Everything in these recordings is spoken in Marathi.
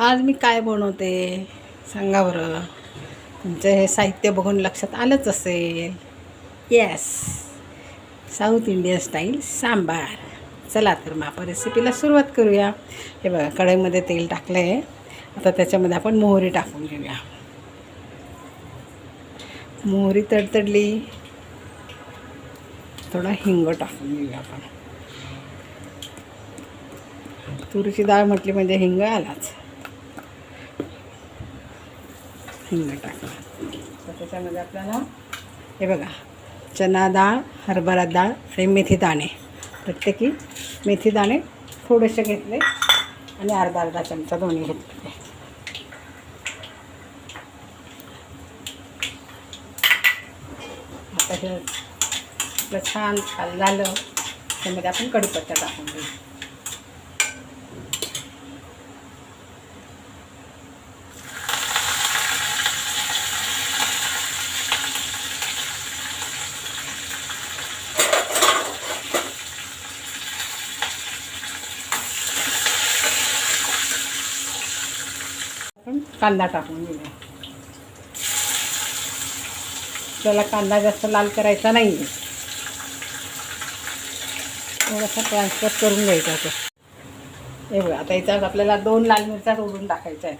आज मी काय बनवते सांगा बरं. तुमचं हे साहित्य बघून लक्षात आलंच असेल. Yes, south Indian style sambar. चला तर मग आपण रेसिपीला सुरुवात करूया. हे बघा, कढईमध्ये तेल टाकलं आहे. आता त्याच्यामध्ये आपण मोहरी टाकून घेऊया. मोहरी तडतडली, थोडा हिंग टाकून घेऊया आपण. तुरीची डाळ म्हटली म्हणजे हिंग आलाच. हिंग टाकला तर त्याच्यामध्ये आपल्याला हे बघा, चना डाळ, हरभरा डाळ आणि मेथी दाणे. प्रत्येकी मेथी दाणे थोडेसे घेतले आणि अर्धा अर्धा चमचा दोन्ही घेतले. आता हे आपलं छान झालं, त्यामध्ये आपण कढीपत्ता टाकून घेऊ. कांदा टाकून घेऊया. त्याला कांदा जास्त लाल करायचा नाही आहे, थोडासा ट्रान्सफर करून घ्यायचा तो. हे बघा, आता याच्यात आपल्याला 2 लाल मिरच्या तोडून टाकायच्या आहेत.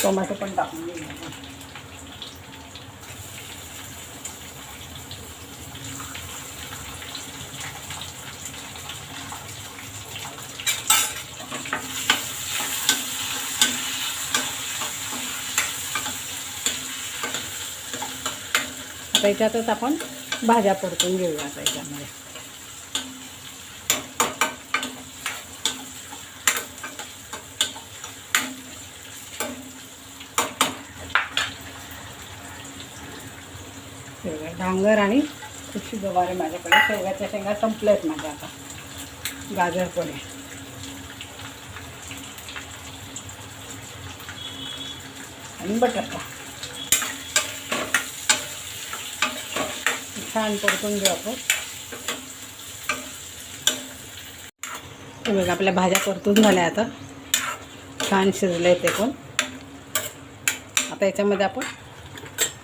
टोमॅटो पण टाकून घेऊया. आता याच्यातच आपण भाज्या परतून घेऊया. आता याच्यामध्ये डांगर आणि कुशी गवारे माझ्याकडे. शेवग्याच्या शेंगा संपल्या आहेत माझ्या. आता गाजर पण आहे आणि बटाटा. छान परतून घेऊ आपण. हे बघा, आपल्या भाज्या परतून झाल्या. आता छान शिजले ते पण. आता याच्यामध्ये आपण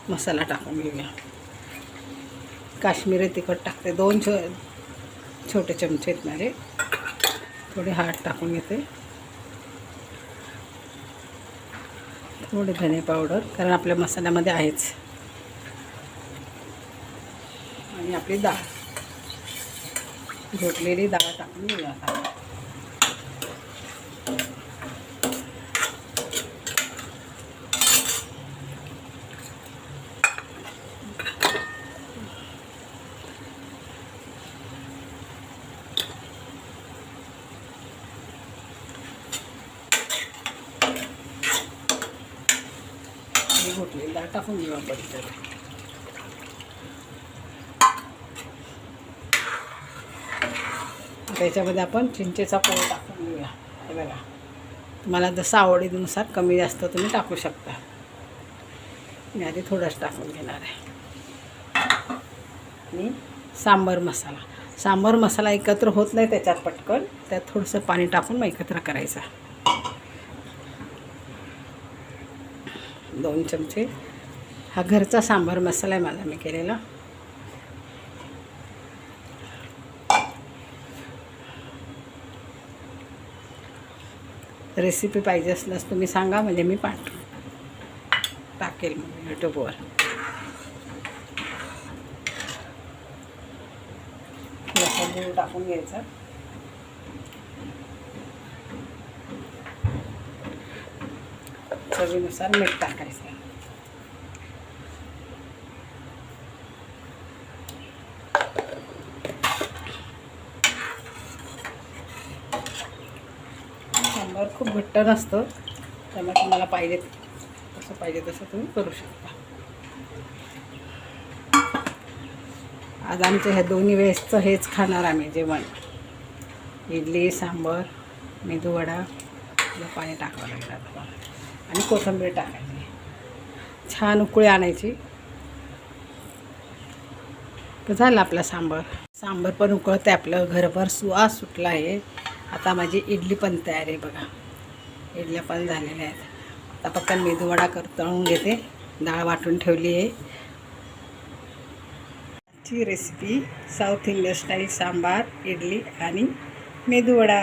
मसाला टाकून घेऊया. काश्मीरी तिखट टाकते. 2 छोटे चमचे आहेत माझे. थोडे हळद टाकून घेते. थोडे धने पावडर, कारण आपल्या मसाल्यामध्ये आहेच. आणि आपली डाळ, घोटलेली डाळ टाकून घेऊया. आता घोटलेली डाळ टाकून घेऊ आपण. त्याच्यामध्ये आपण चिंचेचा कोळ टाकून घेऊया. हे बघा, तुम्हाला जसं आवडीनुसार कमी जास्त तुम्ही टाकू शकता. मी आधी थोडंच टाकून घेणार आहे. आणि सांबार मसाला. सांबार मसाला एकत्र होत नाही त्याच्यात पटकन, त्यात थोडंसं पाणी टाकून मग एकत्र करायचा. 2 चमचे. हा घरचा सांबार मसाला आहे माझा, मी केलेला. रेसिपी पाहिजे असल्यास तुम्ही सांगा, म्हणजे मी टाकेल मग यूट्यूबवर. थोडासा गूळ टाकून घ्यायचा. चवीनुसार मीठ टाकायचं. सांबार खूप घट्ट नसतं, त्यामुळे तुम्हाला पाहिजे तसं तुम्ही करू शकता. आज आमच्या ह्या दोन्ही वेळेसचं हेच खाणार आम्ही जेवण. इडली, सांबार, मेदूवडा. पाणी टाकावं लागतं आणि कोथिंबीर टाकायची. छान उकळी आणायची. तर झालं आपला सांबार. सांबार पण उकळतं आहे, आपलं घरभर सुवास सुटला आहे. आता माझी इडली पण तयार आहे बघा. इडल्या पण झालेल्या आहेत. आता फक्त मेदूवडा तळून घेते. डाळ वाटून ठेवली आहे. आजची recipe south Indian style sambar, idli आणि मेदूवडा.